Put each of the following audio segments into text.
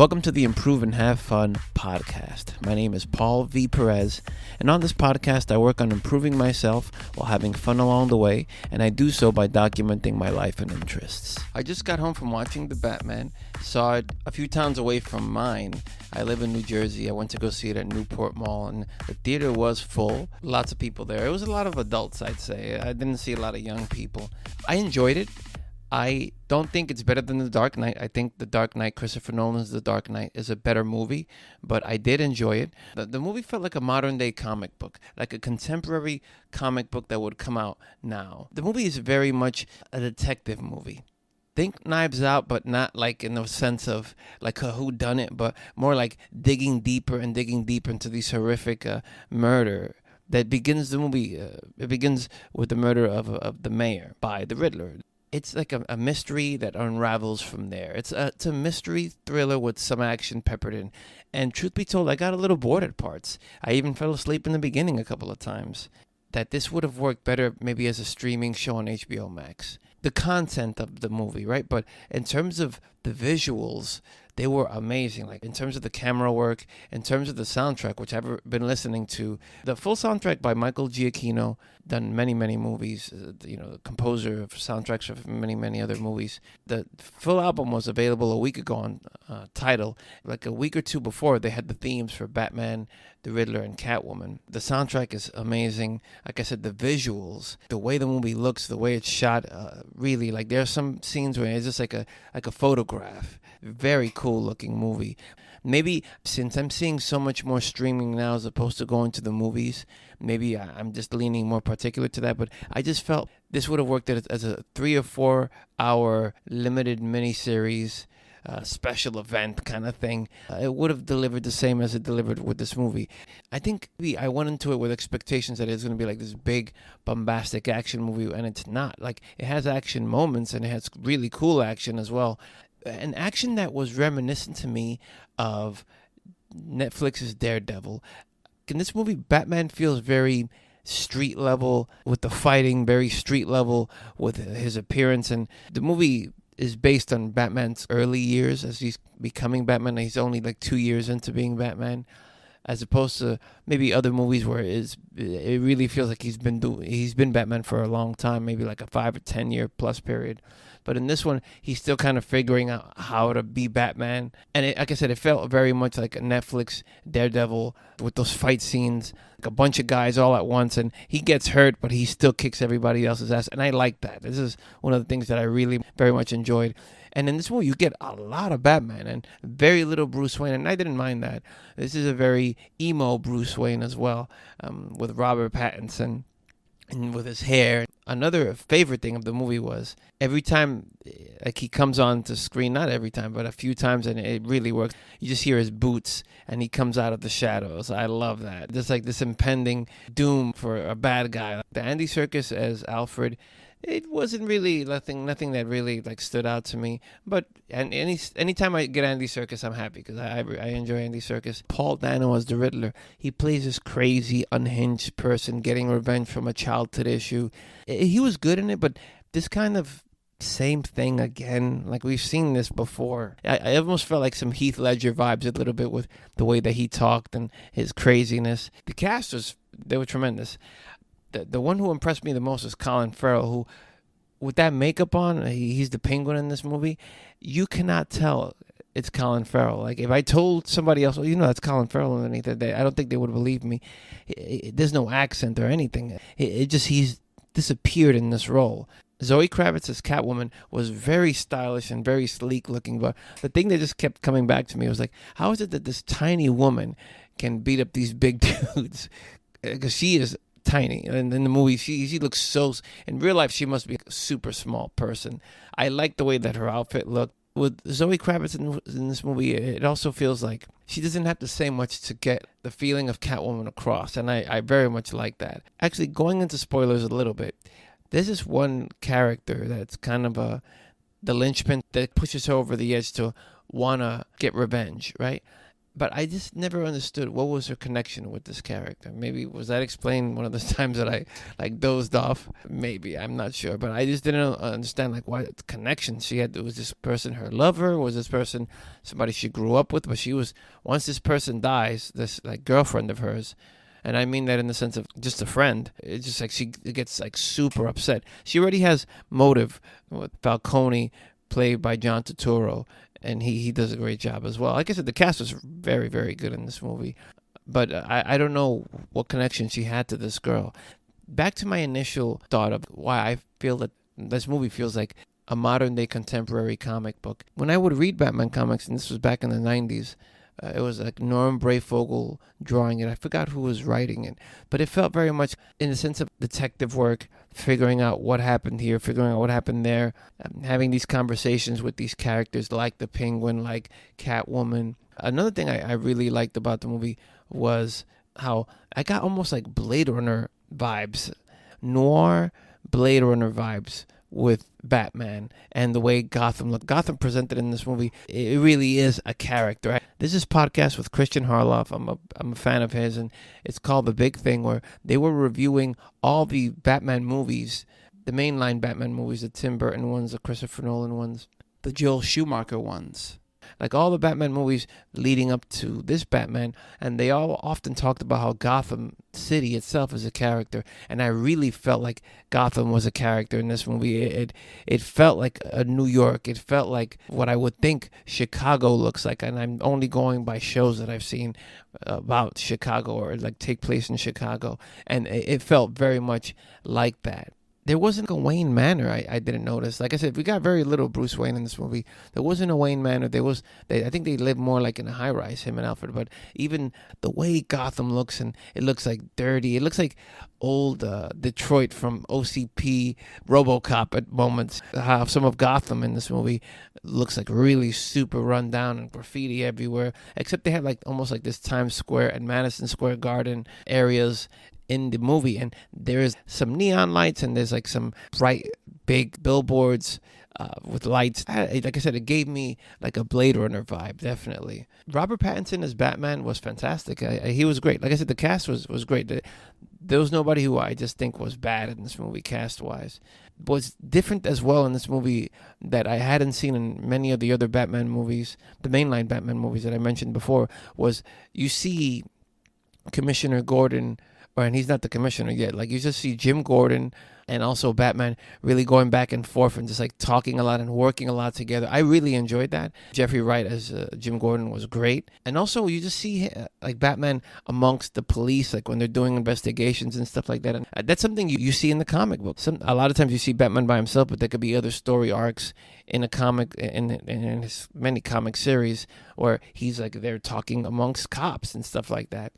Welcome to the Improve and Have Fun podcast. My name is Paul V. Perez, and on this podcast, I work on improving myself while having fun along the way, and I do so by documenting my life and interests. I just got home from watching The Batman, saw it a few towns away from mine. I live in New Jersey. I went to go see it at Newport Mall, and the theater was full. Lots of people there. It was a lot of adults, I'd say. I didn't see a lot of young people. I enjoyed it. I don't think it's better than The Dark Knight. I think The Dark Knight, Christopher Nolan's The Dark Knight, is a better movie, but I did enjoy it. The movie felt like a modern-day comic book, like a contemporary comic book that would come out now. The movie is very much a detective movie. Think Knives Out, but not like in the sense of like a whodunit, but more like digging deeper and digging deeper into these horrific murder that begins the movie. It begins with the murder of the mayor by the Riddler. It's like a mystery that unravels from there. It's a mystery thriller with some action peppered in. And truth be told, I got a little bored at parts. I even fell asleep in the beginning a couple of times. That this would have worked better maybe as a streaming show on HBO Max. The content of the movie, right? But in terms of the visuals, they were amazing. Like in terms of the camera work, in terms of the soundtrack, which I've been listening to. The full soundtrack by Michael Giacchino, done many movies, the composer of soundtracks for many other movies. The full album was available a week ago on Tidal. Like a week or two before, they had the themes for Batman, the Riddler, and Catwoman. The soundtrack is amazing. Like I said, the visuals, the way the movie looks, the way it's shot, really, like there are some scenes where it's just like a photograph. Very cool looking movie. Maybe since I'm seeing so much more streaming now as opposed to going to the movies, maybe I'm just leaning more particular to that, but I just felt this would have worked as a 3 or 4 hour limited miniseries, special event kind of thing. It would have delivered the same as it delivered with this movie. I think I went into it with expectations that it's going to be like this big bombastic action movie, and it's not. Like, it has action moments and it has really cool action as well. An action that was reminiscent to me of Netflix's Daredevil. In this movie, Batman feels very street level with the fighting, very street level with his appearance. And the movie is based on Batman's early years as he's becoming Batman. He's only like 2 years into being Batman, as opposed to maybe other movies where it really feels like he's been Batman for a long time, maybe like a 5 or 10 year plus period. But in this one, he's still kind of figuring out how to be Batman. And like I said, it felt very much like a Netflix Daredevil with those fight scenes, like a bunch of guys all at once. And he gets hurt, but he still kicks everybody else's ass. And I like that. This is one of the things that I really very much enjoyed. And in this movie, you get a lot of Batman and very little Bruce Wayne. And I didn't mind that. This is a very emo Bruce Wayne as well, with Robert Pattinson and with his hair. Another favorite thing of the movie was every time like he comes on to screen, not every time, but a few times, and it really works. You just hear his boots and he comes out of the shadows. I love that. Just like this impending doom for a bad guy. The Andy Serkis as Alfred, it wasn't really nothing that really like stood out to me. But anytime I get Andy Serkis, I'm happy because I enjoy Andy Serkis. Paul Dano as the Riddler. He plays this crazy, unhinged person getting revenge from a childhood issue. He was good in it, but this kind of same thing again. Like, we've seen this before. I almost felt like some Heath Ledger vibes a little bit with the way that he talked and his craziness. The cast they were tremendous. The one who impressed me the most is Colin Farrell, who, with that makeup on, he's the Penguin in this movie. You cannot tell it's Colin Farrell. Like, if I told somebody else, that's Colin Farrell underneath it, I don't think they would believe me. There's no accent or anything. He's disappeared in this role. Zoe Kravitz as Catwoman was very stylish and very sleek looking, but the thing that just kept coming back to me was like, how is it that this tiny woman can beat up these big dudes? Because she is tiny, and in the movie she looks so, in real life she must be a super small person. I like the way that her outfit looked. With Zoe Kravitz in this movie, it also feels like she doesn't have to say much to get the feeling of Catwoman across, and I very much like that. Actually, going into spoilers a little bit, there's this one character that's kind of the linchpin that pushes her over the edge to want to get revenge, right? But I just never understood what was her connection with this character. Maybe was that explained one of the times that I like dozed off? Maybe, I'm not sure. But I just didn't understand like what connection she had. Was this person her lover? Was this person somebody she grew up with? But she was, once this person dies, this like girlfriend of hers, and I mean that in the sense of just a friend, it's just like she gets like super upset. She already has motive with Falcone, played by John Turturro, and he does a great job as well. Like I said, the cast was very, very good in this movie. But I don't know what connection she had to this girl. Back to my initial thought of why I feel that this movie feels like a modern-day contemporary comic book. When I would read Batman comics, and this was back in the 90s, it was like Norm Brayfogle drawing it. I forgot who was writing it. But it felt very much in the sense of detective work, figuring out what happened here, figuring out what happened there, having these conversations with these characters like the Penguin, like Catwoman. Another thing I really liked about the movie was how I got almost like Blade Runner vibes, noir Blade Runner vibes with Batman and the way Gotham looked. Gotham presented in this movie, it really is a character. This is podcast with Christian Harloff. I'm a fan of his, and it's called The Big Thing, where they were reviewing all the Batman movies, the mainline Batman movies, the Tim Burton ones, the Christopher Nolan ones, the Joel Schumacher ones. Like all the Batman movies leading up to this Batman, and they all often talked about how Gotham City itself is a character, and I really felt like Gotham was a character in this movie. It felt like a New York. It felt like what I would think Chicago looks like, and I'm only going by shows that I've seen about Chicago or like take place in Chicago, and it felt very much like that. There wasn't a Wayne Manor. I didn't notice. Like I said, we got very little Bruce Wayne in this movie. There wasn't a Wayne Manor. I think they lived more like in a high rise, him and Alfred. But even the way Gotham looks, and it looks like dirty. It looks like old Detroit from OCP, RoboCop at moments. How some of Gotham in this movie looks like really super run down and graffiti everywhere. Except they had like almost like this Times Square and Madison Square Garden areas in the movie, and there is some neon lights, and there's like some bright big billboards with lights. Like I said, it gave me like a Blade Runner vibe, definitely. Robert Pattinson as Batman was fantastic. He was great. Like I said, the cast was great. There was nobody who I just think was bad in this movie cast-wise. What's different as well in this movie that I hadn't seen in many of the other Batman movies, the mainline Batman movies that I mentioned before, was you see Commissioner Gordon, and he's not the commissioner yet. Like, you just see Jim Gordon and also Batman really going back and forth and just like talking a lot and working a lot together. I really enjoyed that. Jeffrey Wright as Jim Gordon was great. And also you just see like Batman amongst the police, like when they're doing investigations and stuff like that. And that's something you see in the comic book. A lot of times you see Batman by himself, but there could be other story arcs in a comic, in his many comic series, where he's like they're talking amongst cops and stuff like that.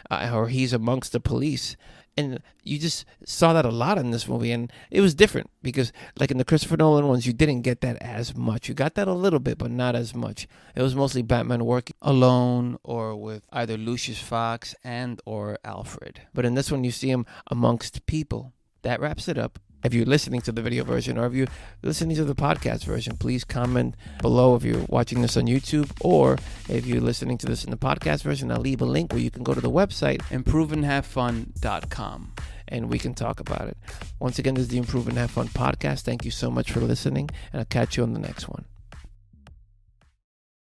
Or he's amongst the police. And you just saw that a lot in this movie. And it was different because, like in the Christopher Nolan ones, you didn't get that as much. You got that a little bit, but not as much. It was mostly Batman working alone or with either Lucius Fox and or Alfred. But in this one, you see him amongst people. That wraps it up. If you're listening to the video version or if you're listening to the podcast version, please comment below if you're watching this on YouTube, or if you're listening to this in the podcast version, I'll leave a link where you can go to the website, improveandhavefun.com, and we can talk about it. Once again, this is the Improve and Have Fun podcast. Thank you so much for listening, and I'll catch you on the next one.